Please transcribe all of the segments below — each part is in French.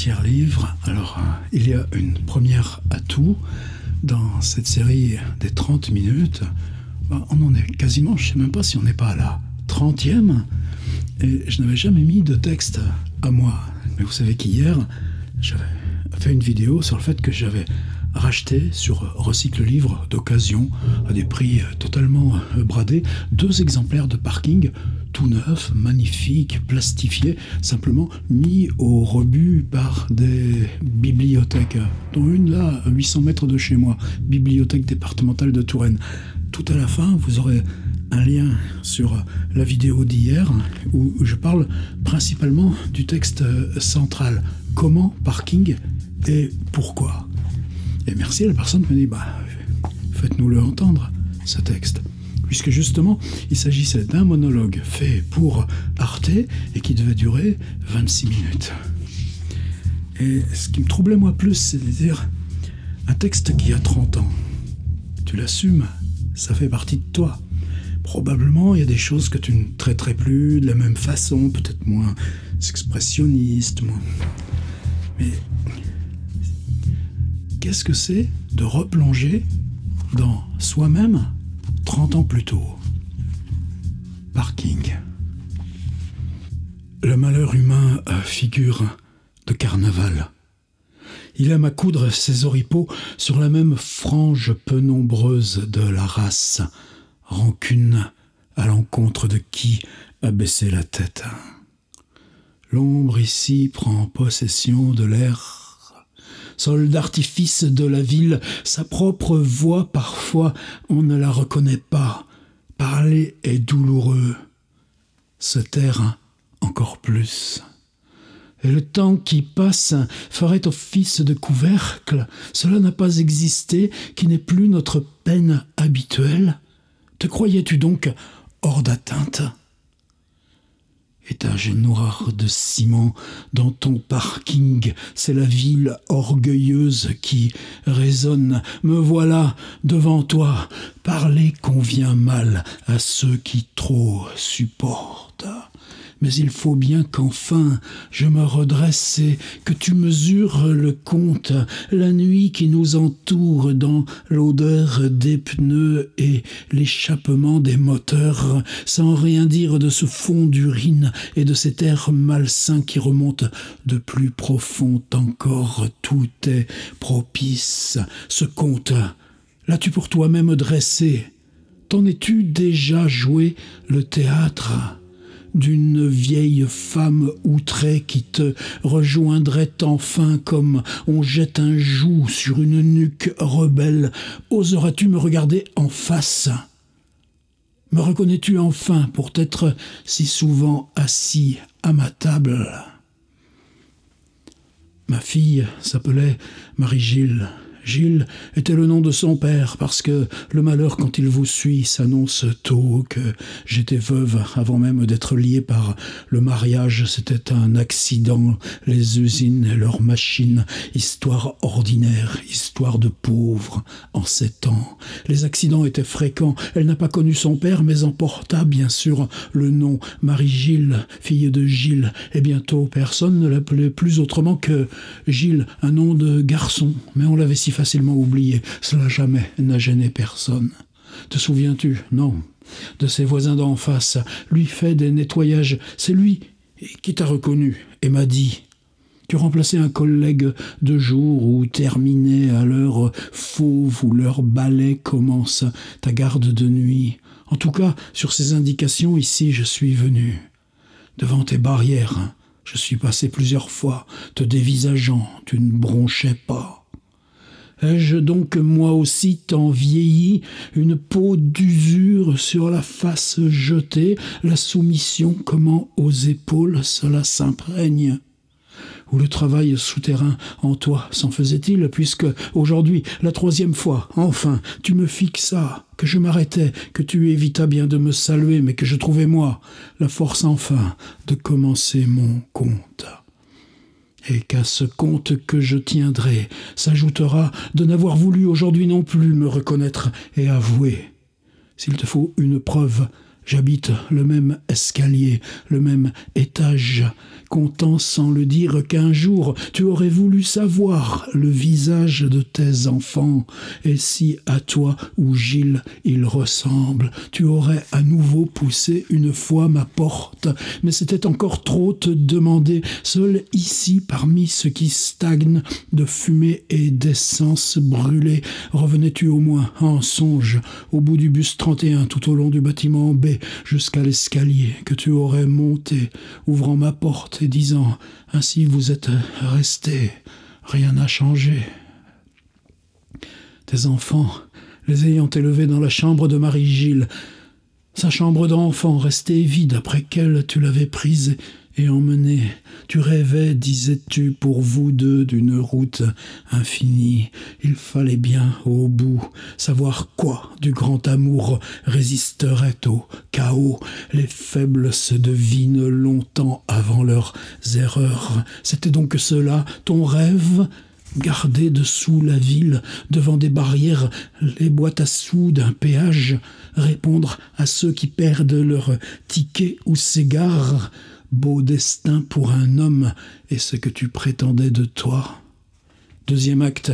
tiers-livre. Alors, il y a une première atout dans cette série des 30 minutes. On en est quasiment, je ne sais même pas si on n'est pas à la 30e. Et je n'avais jamais mis de texte à moi. Mais vous savez qu'hier, j'avais fait une vidéo sur le fait que j'avais racheté sur Recycle Livre d'occasion, à des prix totalement bradés, 2 exemplaires de Parking, tout neufs, magnifiques, plastifiés, simplement mis au rebut par des bibliothèques, dont une là, à 800 mètres de chez moi, bibliothèque départementale de Touraine. Tout à la fin, vous aurez un lien sur la vidéo d'hier où je parle principalement du texte central. Comment Parking et pourquoi? Et merci à la personne qui me dit faites-nous-le entendre, ce texte. Puisque justement, il s'agissait d'un monologue fait pour Arte et qui devait durer 26 minutes. Et ce qui me troublait moi plus, c'est de dire un texte qui a 30 ans. Tu l'assumes, ça fait partie de toi. Probablement, il y a des choses que tu ne traiterais plus de la même façon, peut-être moins expressionniste, moins... Mais qu'est-ce que c'est de replonger dans soi-même 30 ans plus tôt? Parking. Le malheur humain a figure de carnaval. Il aime à coudre ses oripeaux sur la même frange peu nombreuse de la race. Rancune à l'encontre de qui a baissé la tête. L'ombre ici prend possession de l'air. Sol d'artifice de la ville, sa propre voix, parfois, on ne la reconnaît pas. Parler est douloureux. Se taire, encore plus. Et le temps qui passe ferait office de couvercle. Cela n'a pas existé, qui n'est plus notre peine habituelle. Te croyais-tu donc hors d'atteinte ? Étage noir de ciment dans ton parking, c'est la ville orgueilleuse qui résonne. Me voilà devant toi, parler convient mal à ceux qui trop supportent. Mais il faut bien qu'enfin je me redresse et que tu mesures le compte. La nuit qui nous entoure dans l'odeur des pneus et l'échappement des moteurs, sans rien dire de ce fond d'urine et de cet air malsain qui remonte de plus profond encore. Tout est propice. Ce compte, l'as-tu pour toi-même dressé? T'en es-tu déjà joué le théâtre d'une vieille femme outrée qui te rejoindrait enfin comme on jette un joug sur une nuque rebelle? Oseras-tu me regarder en face? Me reconnais-tu enfin pour t'être si souvent assis à ma table? Ma fille s'appelait Marie-Gilles. Gilles était le nom de son père, parce que le malheur, quand il vous suit, s'annonce tôt, que j'étais veuve avant même d'être liée par le mariage. C'était un accident, les usines et leurs machines, histoire ordinaire, histoire de pauvres, en ces temps. Les accidents étaient fréquents. Elle n'a pas connu son père, mais emporta bien sûr le nom Marie-Gilles, fille de Gilles, et bientôt personne ne l'appelait plus autrement que Gilles, un nom de garçon, mais on l'avait si facilement oublié. Cela jamais n'a gêné personne. Te souviens-tu? Non. De ses voisins d'en face, lui fait des nettoyages. C'est lui qui t'a reconnu et m'a dit: tu remplaçais un collègue de jour ou terminais à l'heure fauve où leur balai commence ta garde de nuit. En tout cas, sur ces indications, ici, je suis venu. Devant tes barrières, je suis passé plusieurs fois, te dévisageant, tu ne bronchais pas. Ai-je donc moi aussi tant vieilli, une peau d'usure sur la face jetée, la soumission comment aux épaules cela s'imprègne? Ou le travail souterrain en toi s'en faisait-il, puisque aujourd'hui, la 3e fois, enfin, tu me fixas, que je m'arrêtais, que tu évitas bien de me saluer, mais que je trouvais moi la force enfin de commencer mon compte. Et qu'à ce compte que je tiendrai s'ajoutera de n'avoir voulu aujourd'hui non plus me reconnaître et avouer. S'il te faut une preuve, J'habite le même escalier, le même étage, comptant sans le dire qu'un jour tu aurais voulu savoir le visage de tes enfants, et si à toi ou Gilles ils ressemblent, tu aurais à nouveau poussé une fois ma porte, mais c'était encore trop te demander, seul ici parmi ceux qui stagnent de fumée et d'essence brûlée, revenais-tu au moins en songe au bout du bus 31 tout au long du bâtiment B jusqu'à l'escalier que tu aurais monté, ouvrant ma porte et disant « Ainsi vous êtes restés, rien n'a changé ». Tes enfants, les ayant élevés dans la chambre de Marie-Gilles, sa chambre d'enfant restée vide après qu'elle tu l'avais prise et emmenée. Tu rêvais, disais-tu, pour vous deux d'une route infinie. Il fallait bien, au bout, savoir quoi du grand amour résisterait au chaos. Les faibles se devinent longtemps avant leurs erreurs. C'était donc cela, ton rêve ? Garder dessous la ville, devant des barrières, les boîtes à sous d'un péage, répondre à ceux qui perdent leur ticket ou s'égarent. Beau destin pour un homme, et ce que tu prétendais de toi. Deuxième acte,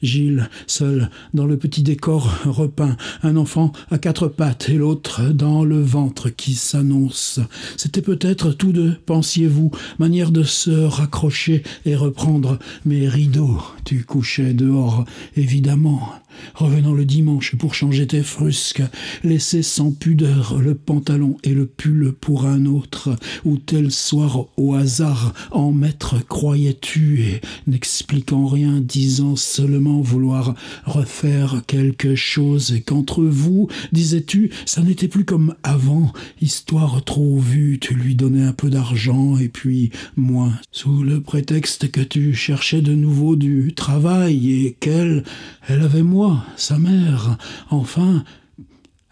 Gilles, seul, dans le petit décor repeint, un enfant à quatre pattes et l'autre dans le ventre qui s'annonce. C'était peut-être tous deux, pensiez-vous, manière de se raccrocher et reprendre mes rideaux. Tu couchais dehors, évidemment. Revenant le dimanche pour changer tes frusques, laisser sans pudeur le pantalon et le pull pour un autre, ou tel soir au hasard en maître croyais-tu, et n'expliquant rien, disant seulement vouloir refaire quelque chose, et qu'entre vous, disais-tu, ça n'était plus comme avant, histoire trop vue, tu lui donnais un peu d'argent, et puis moins, sous le prétexte que tu cherchais de nouveau du travail, et qu'elle avait moi, sa mère. Enfin,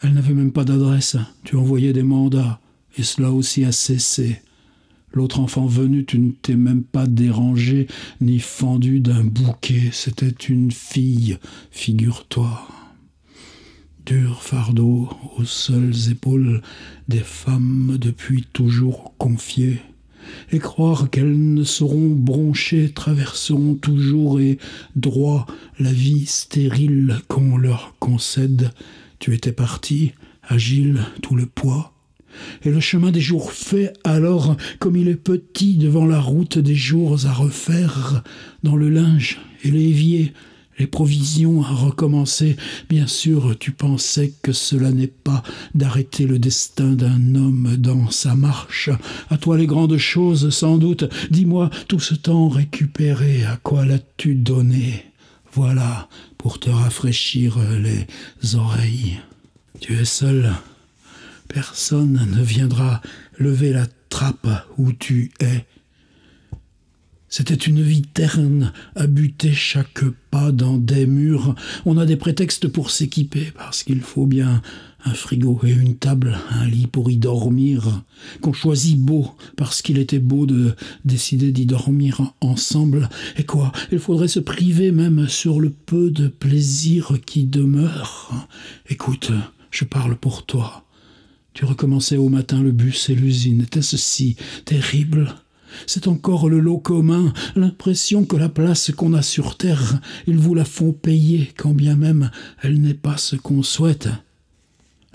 elle n'avait même pas d'adresse. Tu envoyais des mandats, et cela aussi a cessé. L'autre enfant venu, tu ne t'es même pas dérangé, ni fendu d'un bouquet. C'était une fille, figure-toi. Dur fardeau aux seules épaules des femmes depuis toujours confiées. Et croire qu'elles ne seront bronchées, traverseront toujours et droit la vie stérile qu'on leur concède. Tu étais parti, agile, tout le poids. Et le chemin des jours faits alors, comme il est petit devant la route des jours à refaire, dans le linge et l'évier, les provisions à recommencer. Bien sûr, tu pensais que cela n'est pas d'arrêter le destin d'un homme dans sa marche. À toi les grandes choses, sans doute. Dis-moi, tout ce temps récupéré, à quoi l'as-tu donné ? Voilà, pour te rafraîchir les oreilles. Tu es seul. Personne ne viendra lever la trappe où tu es. C'était une vie terne à buter chaque pas dans des murs. On a des prétextes pour s'équiper, parce qu'il faut bien un frigo et une table, un lit pour y dormir, qu'on choisit beau, parce qu'il était beau de décider d'y dormir ensemble. Et quoi, il faudrait se priver même sur le peu de plaisir qui demeure. Écoute, je parle pour toi. Tu recommençais au matin le bus et l'usine. Était-ce si terrible ? C'est encore le lot commun, l'impression que la place qu'on a sur terre, ils vous la font payer, quand bien même elle n'est pas ce qu'on souhaite.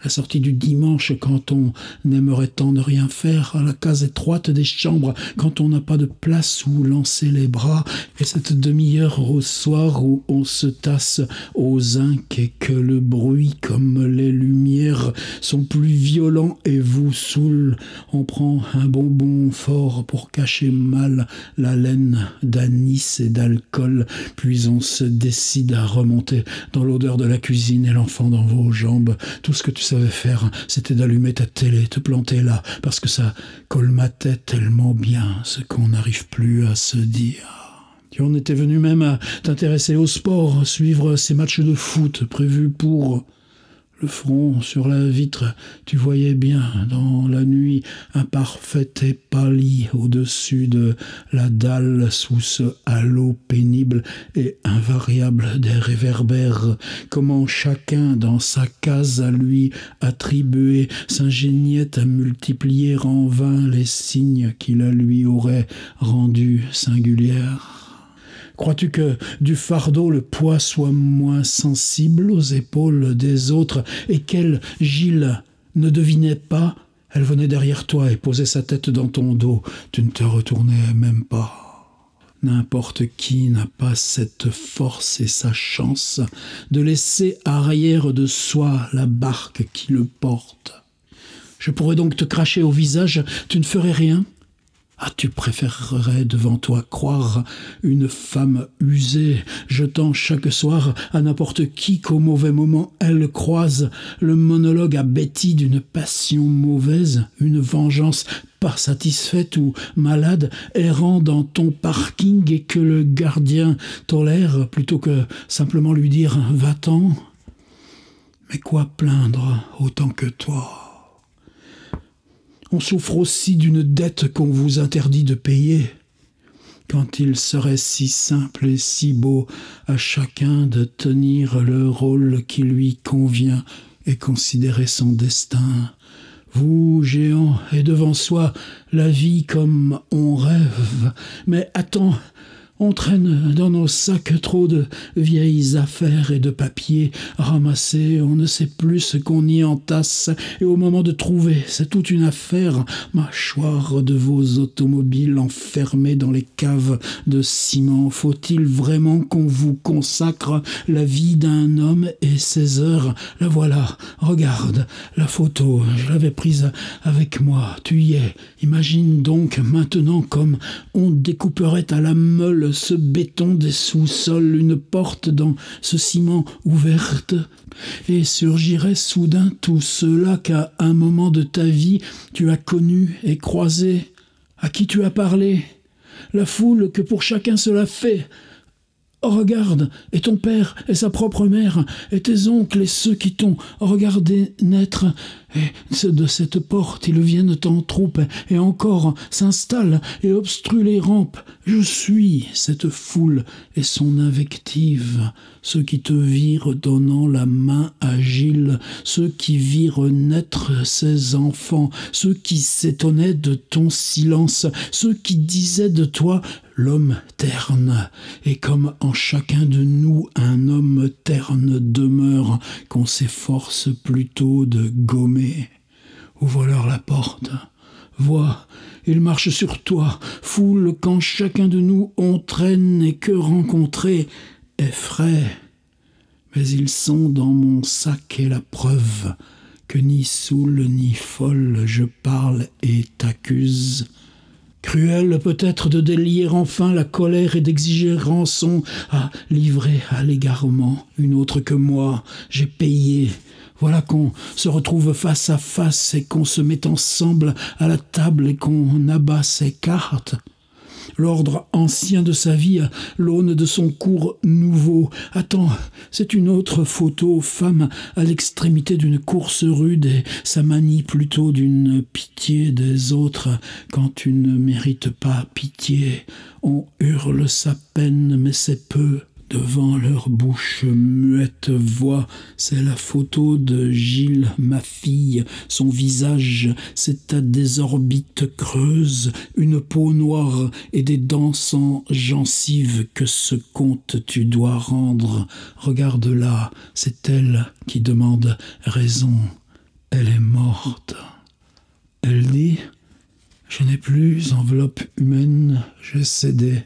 La sortie du dimanche, quand on aimerait tant ne rien faire, à la case étroite des chambres, quand on n'a pas de place où lancer les bras, et cette demi-heure au soir où on se tasse aux zinc et que le bruit comme les lumières sont plus violents et vous saoulent. On prend un bonbon fort pour cacher mal la laine d'anis et d'alcool, puis on se décide à remonter dans l'odeur de la cuisine et l'enfant dans vos jambes. Tout ce que tu savais faire, c'était d'allumer ta télé, te planter là, parce que ça colmatait tellement bien ce qu'on n'arrive plus à se dire. Tu en étais venu même à t'intéresser au sport, suivre ces matchs de foot prévus pour Le front sur la vitre, tu voyais bien, dans la nuit, un parfait épali au-dessus de la dalle, sous ce halo pénible et invariable des réverbères, comment chacun, dans sa case à lui attribuée, s'ingéniait à multiplier en vain les signes qui la lui auraient rendue singulière. Crois-tu que du fardeau le poids soit moins sensible aux épaules des autres et qu'elle, Gilles, ne devinait pas? Elle venait derrière toi et posait sa tête dans ton dos. Tu ne te retournais même pas. N'importe qui n'a pas cette force et sa chance de laisser arrière de soi la barque qui le porte. Je pourrais donc te cracher au visage, tu ne ferais rien? Ah, tu préférerais devant toi croire une femme usée, jetant chaque soir à n'importe qui qu'au mauvais moment elle croise le monologue à Betty d'une passion mauvaise, une vengeance pas satisfaite ou malade, errant dans ton parking et que le gardien tolère plutôt que simplement lui dire « va-t'en ». Mais quoi plaindre autant que toi ? On souffre aussi d'une dette qu'on vous interdit de payer. Quand il serait si simple et si beau à chacun de tenir le rôle qui lui convient et considérer son destin. Vous, géant, et devant soi la vie comme on rêve. Mais attends, on traîne dans nos sacs trop de vieilles affaires et de papiers ramassés. On ne sait plus ce qu'on y entasse. Et au moment de trouver, c'est toute une affaire. Mâchoire de vos automobiles enfermées dans les caves de ciment. Faut-il vraiment qu'on vous consacre la vie d'un homme et ses heures? La voilà, regarde, la photo. Je l'avais prise avec moi. Tu y es. Imagine donc maintenant comme on découperait à la meule ce béton des sous-sols, une porte dans ce ciment ouverte, et surgirait soudain tout cela qu'à un moment de ta vie tu as connu et croisé, à qui tu as parlé, la foule que pour chacun cela fait. Oh, regarde, et ton père, et sa propre mère, et tes oncles, et ceux qui t'ont regardé naître, et de cette porte, ils viennent en troupe, et encore s'installent, et obstruent les rampes. Je suis cette foule, et son invective, ceux qui te virent donnant la main à Gilles, ceux qui virent naître ses enfants, ceux qui s'étonnaient de ton silence, ceux qui disaient de toi l'homme terne, et comme en chacun de nous un homme terne demeure, qu'on s'efforce plutôt de gommer. Ouvre-leur la porte. Vois, ils marchent sur toi, foule quand chacun de nous on traîne et que rencontrer effraie. Mais ils sont dans mon sac et la preuve que ni saoule ni folle je parle et t'accuse. Cruel peut-être de délier enfin la colère et d'exiger rançon, à livrer à l'égarement une autre que moi, j'ai payé. Voilà qu'on se retrouve face à face et qu'on se met ensemble à la table et qu'on abat ses cartes. L'ordre ancien de sa vie à l'aune de son cours nouveau. Attends, c'est une autre photo, femme à l'extrémité d'une course rude et sa manie plutôt d'une pitié des autres. Quand tu ne mérites pas pitié, on hurle sa peine, mais c'est peu. Devant leur bouche muette voix, c'est la photo de Gilles, ma fille. Son visage, c'est à des orbites creuses, une peau noire et des dents sans gencives que ce compte tu dois rendre. Regarde-la, c'est elle qui demande raison. Elle est morte. Elle dit, je n'ai plus enveloppe humaine, j'ai cédé.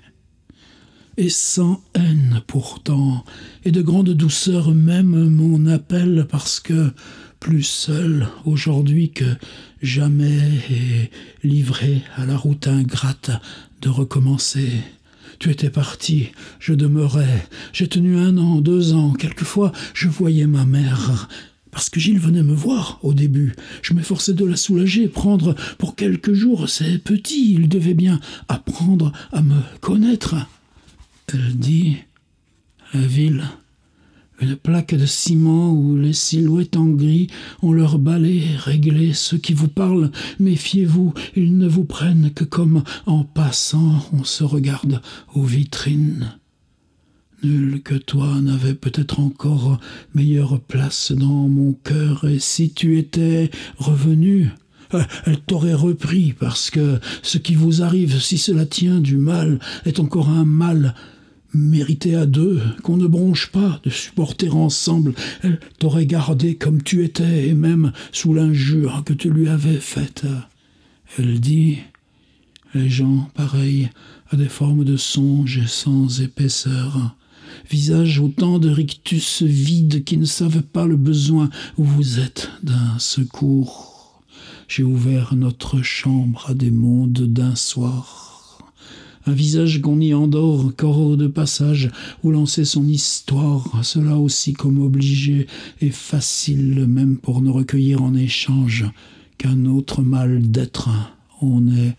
Et sans haine pourtant, et de grande douceur même mon appel, parce que plus seul aujourd'hui que jamais et livré à la route ingrate de recommencer. Tu étais parti, je demeurais, j'ai tenu 1 an, 2 ans, quelquefois je voyais ma mère. Parce que Gilles venait me voir au début. Je m'efforçais de la soulager, prendre pour quelques jours ses petits. Il devait bien apprendre à me connaître. Elle dit, la ville, Une plaque de ciment où les silhouettes en gris ont leur balai réglé. Ceux qui vous parlent, méfiez-vous, ils ne vous prennent que comme en passant on se regarde aux vitrines. Nul que toi n'avait peut-être encore meilleure place dans mon cœur, et si tu étais revenu, elle t'aurait repris, parce que ce qui vous arrive, si cela tient du mal, est encore un mal mérité à deux, qu'on ne bronche pas de supporter ensemble. Elle t'aurait gardé comme tu étais, et même sous l'injure que tu lui avais faite. Elle dit, les gens pareils à des formes de songes sans épaisseur, visage autant de rictus vides qui ne savent pas le besoin où vous êtes d'un secours. J'ai ouvert notre chambre à des mondes d'un soir. Un visage qu'on y endort, corps de passage, où lancer son histoire, cela aussi comme obligé et facile, même pour ne recueillir en échange qu'un autre mal d'être. On est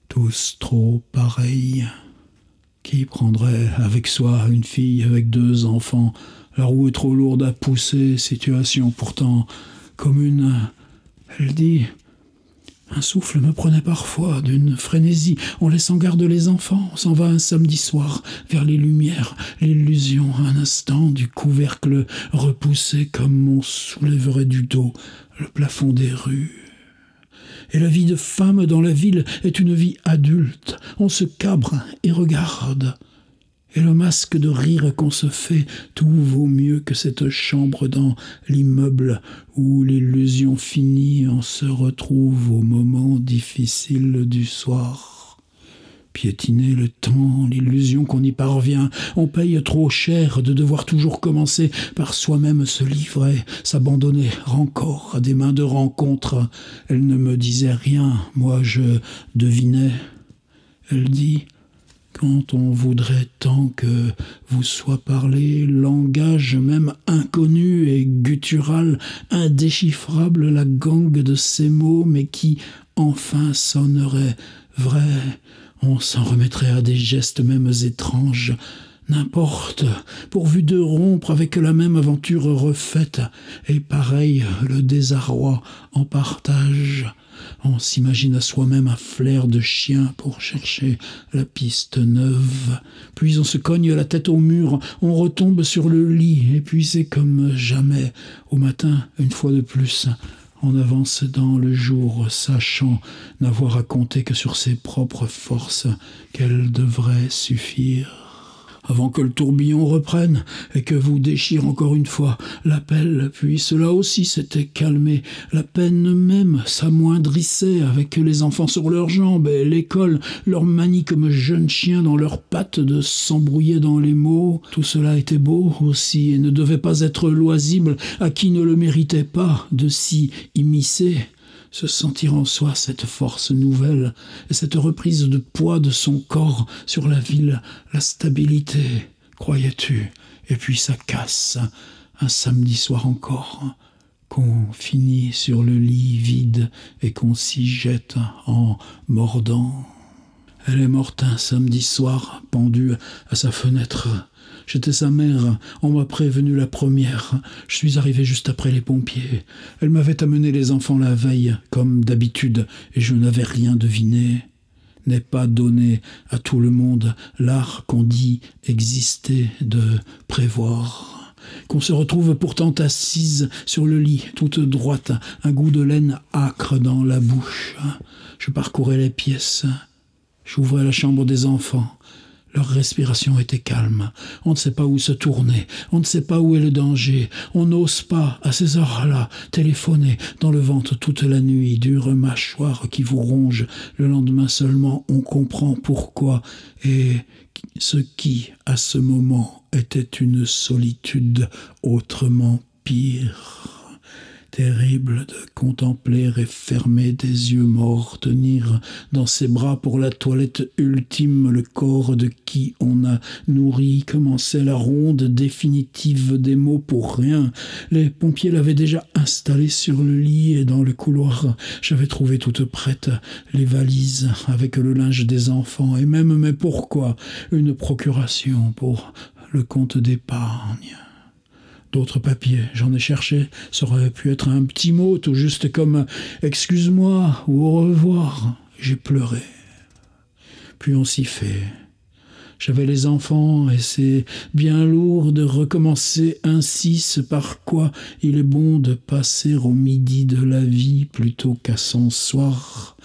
tous trop pareils. Qui prendrait avec soi une fille avec 2 enfants? La roue est trop lourde à pousser, situation pourtant commune. Elle dit, un souffle me prenait parfois d'une frénésie. On laisse en garde les enfants, on s'en va un samedi soir vers les lumières, l'illusion un instant du couvercle repoussé comme on soulèverait du dos le plafond des rues. Et la vie de femme dans la ville est une vie adulte. On se cabre et regarde. Et le masque de rire qu'on se fait, tout vaut mieux que cette chambre dans l'immeuble où l'illusion finie, on se retrouve au moment difficile du soir. Piétiner le temps, l'illusion qu'on y parvient, on paye trop cher de devoir toujours commencer par soi-même se livrer, s'abandonner encore à des mains de rencontre. Elle ne me disait rien, moi je devinais. Elle dit, quand on voudrait tant que vous soit parlé, langage même inconnu et guttural, indéchiffrable la gangue de ces mots, mais qui enfin sonnerait vrai. On s'en remettrait à des gestes mêmes étranges. N'importe, pourvu de rompre avec la même aventure refaite, et pareil le désarroi en partage. On s'imagine à soi-même un flair de chien pour chercher la piste neuve. Puis on se cogne la tête au mur, on retombe sur le lit, et puis c'est comme jamais. Au matin, une fois de plus, on avance dans le jour, sachant n'avoir à compter que sur ses propres forces, qu'elles devraient suffire. Avant que le tourbillon reprenne et que vous déchire encore une fois l'appel, puis cela aussi s'était calmé. La peine même s'amoindrissait avec les enfants sur leurs jambes et l'école leur manie comme jeunes chiens dans leurs pattes de s'embrouiller dans les mots. Tout cela était beau aussi et ne devait pas être loisible à qui ne le méritait pas de s'y immiscer. Se sentir en soi cette force nouvelle et cette reprise de poids de son corps sur la ville, la stabilité, croyais-tu? Et puis ça casse, un samedi soir encore, qu'on finit sur le lit vide et qu'on s'y jette en mordant. Elle est morte un samedi soir, pendue à sa fenêtre. J'étais sa mère, on m'a prévenu la première. Je suis arrivé juste après les pompiers. Elle m'avait amené les enfants la veille, comme d'habitude, et je n'avais rien deviné. N'est pas donné à tout le monde l'art qu'on dit exister de prévoir. Qu'on se retrouve pourtant assise sur le lit, toute droite, un goût de laine âcre dans la bouche. Je parcourais les pièces. J'ouvrais la chambre des enfants. Leur respiration était calme. On ne sait pas où se tourner. On ne sait pas où est le danger. On n'ose pas, à ces heures-là, téléphoner dans le ventre toute la nuit, dure mâchoire qui vous ronge. Le lendemain seulement, on comprend pourquoi. Et ce qui, à ce moment, était une solitude autrement pire. Terrible de contempler et fermer des yeux morts, tenir dans ses bras pour la toilette ultime le corps de qui on a nourri, commençait la ronde définitive des mots pour rien. Les pompiers l'avaient déjà installé sur le lit et dans le couloir. J'avais trouvé toutes prêtes les valises avec le linge des enfants et même, mais pourquoi, une procuration pour le compte d'épargne. D'autres papiers, j'en ai cherché, ça aurait pu être un petit mot, tout juste comme « excuse-moi » ou « au revoir ». J'ai pleuré. Puis on s'y fait. J'avais les enfants et c'est bien lourd de recommencer ainsi ce par quoi il est bon de passer au midi de la vie plutôt qu'à son soir.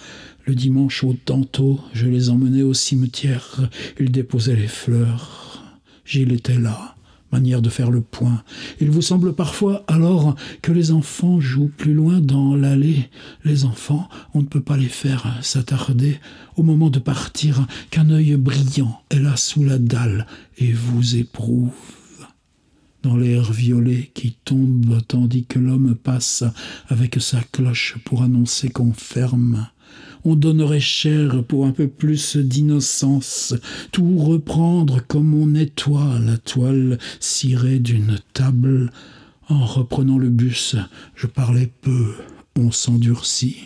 Le dimanche au tantôt, je les emmenais au cimetière, ils déposaient les fleurs. Gilles était là. Manière de faire le point. Il vous semble parfois alors que les enfants jouent plus loin dans l'allée. Les enfants, on ne peut pas les faire s'attarder au moment de partir, qu'un œil brillant est là sous la dalle et vous éprouve. Dans l'air violet qui tombe tandis que l'homme passe avec sa cloche pour annoncer qu'on ferme. On donnerait cher pour un peu plus d'innocence, tout reprendre comme on nettoie la toile cirée d'une table. En reprenant le bus, je parlais peu, on s'endurcit.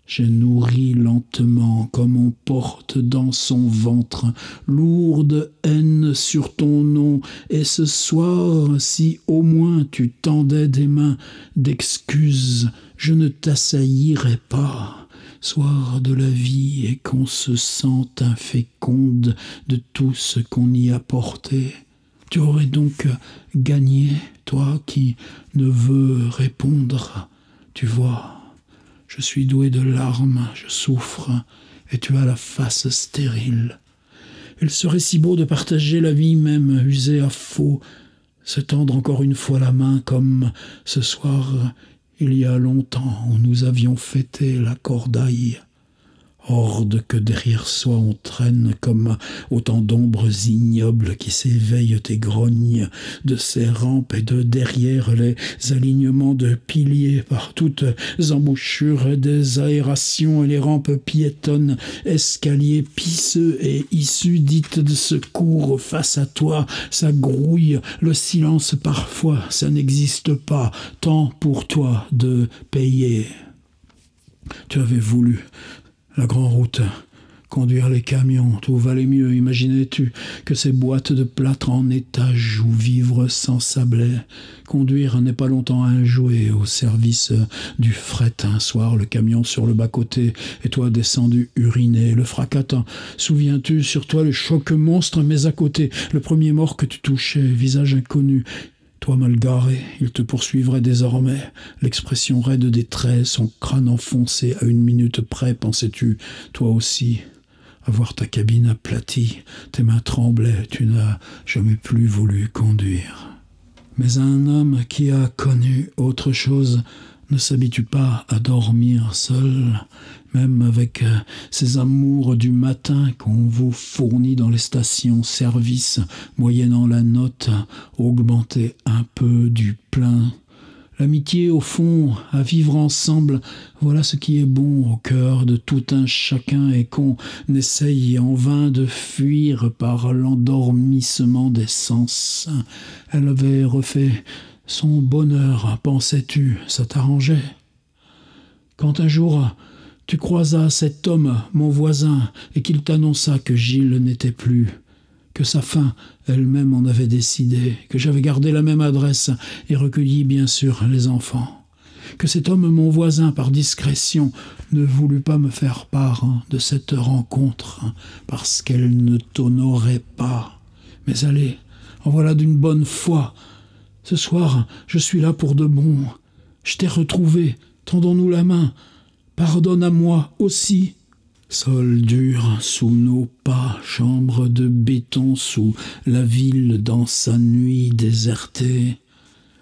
J'ai nourri lentement, comme on porte dans son ventre, lourde haine sur ton nom, et ce soir, si au moins tu tendais des mains d'excuses, je ne t'assaillirais pas. Soir de la vie et qu'on se sente inféconde de tout ce qu'on y a porté. Tu aurais donc gagné, toi qui ne veux répondre. Tu vois, je suis doué de larmes, je souffre, et tu as la face stérile. Il serait si beau de partager la vie même, usée à faux, se tendre encore une fois la main comme ce soir, il y a longtemps où nous avions fêté la cordaille. Horde que derrière soi on traîne comme autant d'ombres ignobles qui s'éveillent et grognent de ces rampes et de derrière les alignements de piliers par toutes embouchures des aérations et les rampes piétonnes, escaliers pisseux et issues dites de secours face à toi, ça grouille, le silence parfois, ça n'existe pas, tant pour toi de payer. Tu avais voulu la grande route, conduire les camions, tout valait mieux, imaginais-tu, que ces boîtes de plâtre en étage où vivre sans sablé. Conduire n'est pas longtemps un jouet au service du fret. Un soir, le camion sur le bas-côté, et toi descendu uriné, le fracatant. Souviens-tu sur toi le choc monstre, mais à côté, le premier mort que tu touchais, visage inconnu. Toi mal garé, il te poursuivrait désormais. L'expression raide des traits, son crâne enfoncé à une minute près, pensais-tu, toi aussi, avoir ta cabine aplatie, tes mains tremblaient, tu n'as jamais plus voulu conduire. Mais un homme qui a connu autre chose ne s'habitue pas à dormir seul, même avec ces amours du matin qu'on vous fournit dans les stations-service, moyennant la note, augmentez un peu du plein. L'amitié, au fond, à vivre ensemble, voilà ce qui est bon au cœur de tout un chacun et qu'on essaye en vain de fuir par l'endormissement des sens. Elle avait refait son bonheur, pensais-tu, ça t'arrangeait? Quand un jour tu croisas cet homme, mon voisin, et qu'il t'annonça que Gilles n'était plus, que sa fin elle-même en avait décidé, que j'avais gardé la même adresse et recueilli bien sûr les enfants, que cet homme, mon voisin, par discrétion, ne voulut pas me faire part de cette rencontre, parce qu'elle ne t'honorait pas. Mais allez, en voilà d'une bonne foi. Ce soir, je suis là pour de bon. Je t'ai retrouvé, tendons-nous la main. Pardonne à moi aussi. Sol dur sous nos pas, chambre de béton sous la ville dans sa nuit désertée.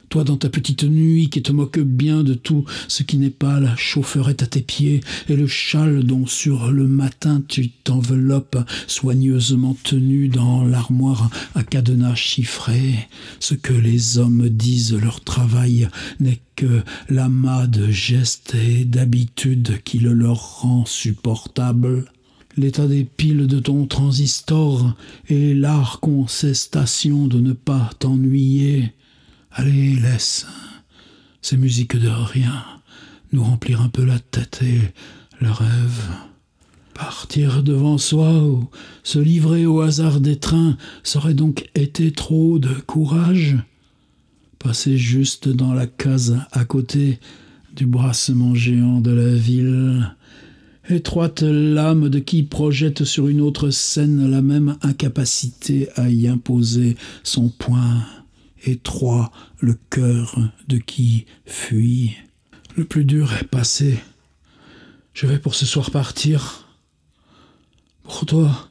Toi dans ta petite nuit qui te moque bien de tout ce qui n'est pas la chaufferette à tes pieds et le châle dont sur le matin tu t'enveloppes soigneusement tenu dans l'armoire à cadenas chiffré. Ce que les hommes disent leur travail n'est que l'amas de gestes et d'habitudes qui le leur rend supportable. L'état des piles de ton transistor et l'art contestation de ne pas t'ennuyer. Allez, laisse ces musiques de rien nous remplir un peu la tête et le rêve. Partir devant soi ou se livrer au hasard des trains, ça aurait donc été trop de courage. passer juste dans la case à côté du brassement géant de la ville, étroite lame de qui projette sur une autre scène la même incapacité à y imposer son point, étroit le cœur de qui fuit. Le plus dur est passé. Je vais pour ce soir partir. Pour toi,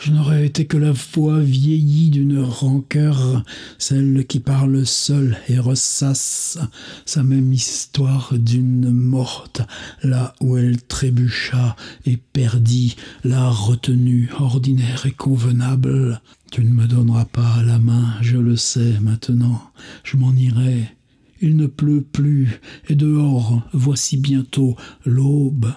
je n'aurais été que la voix vieillie d'une rancœur, celle qui parle seule et ressasse sa même histoire d'une morte, là où elle trébucha et perdit la retenue ordinaire et convenable. Tu ne me donneras pas la main, je le sais maintenant, je m'en irai. Il ne pleut plus, et dehors, voici bientôt l'aube.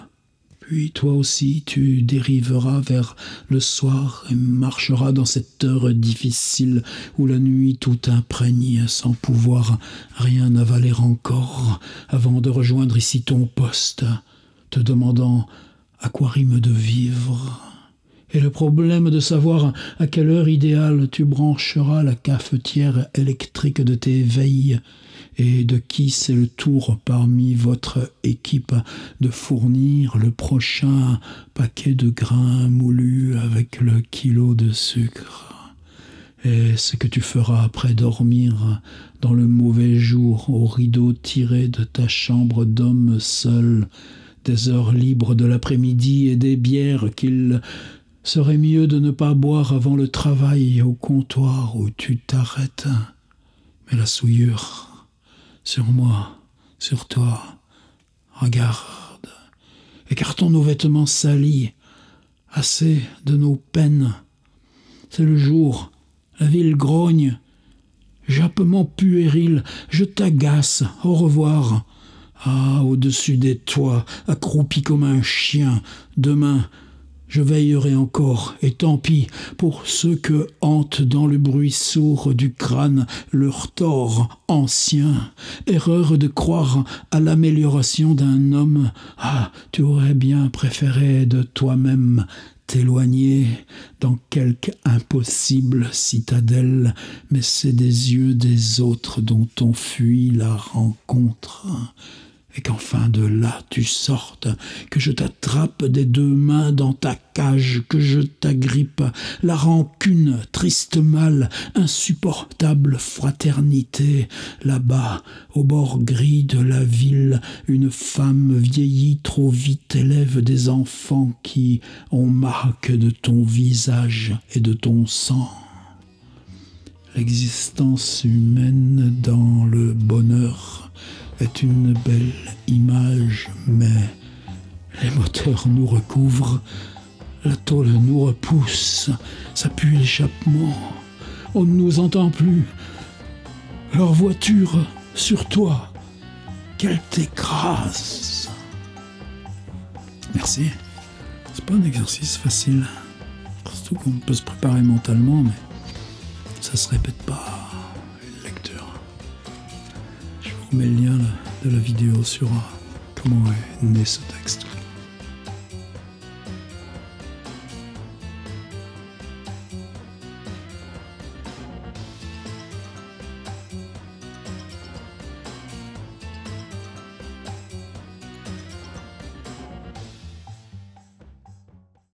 Puis toi aussi, tu dériveras vers le soir et marcheras dans cette heure difficile où la nuit tout imprègne sans pouvoir rien avaler encore avant de rejoindre ici ton poste, te demandant à quoi rime de vivre. Et le problème de savoir à quelle heure idéale tu brancheras la cafetière électrique de tes veilles et de qui c'est le tour parmi votre équipe de fournir le prochain paquet de grains moulus avec le kilo de sucre. Et ce que tu feras après dormir dans le mauvais jour au rideau tiré de ta chambre d'homme seul, des heures libres de l'après-midi et des bières qu'il serait mieux de ne pas boire avant le travail au comptoir où tu t'arrêtes. Mais la souillure sur moi, sur toi, regarde, écartons nos vêtements salis, assez de nos peines. C'est le jour, la ville grogne, jappement puéril, je t'agace, au revoir. Ah, au-dessus des toits, accroupi comme un chien, demain, je veillerai encore, et tant pis pour ceux que hante dans le bruit sourd du crâne leur tort ancien. Erreur de croire à l'amélioration d'un homme. Ah, tu aurais bien préféré de toi-même t'éloigner dans quelque impossible citadelle, mais c'est des yeux des autres dont on fuit la rencontre. Et qu'enfin de là tu sortes, que je t'attrape des deux mains dans ta cage, que je t'agrippe, la rancune, triste mal, insupportable fraternité. Là-bas, au bord gris de la ville, une femme vieillie trop vite élève des enfants qui ont marque de ton visage et de ton sang. L'existence humaine dans le bonheur est une belle image, mais les moteurs nous recouvrent, la tôle nous repousse, ça pue l'échappement, on ne nous entend plus. Leur voiture sur toi, qu'elle t'écrase. Merci. C'est pas un exercice facile, surtout qu'on peut se préparer mentalement, mais ça se répète pas. Je vous mets le lien de la vidéo sur comment est né ce texte.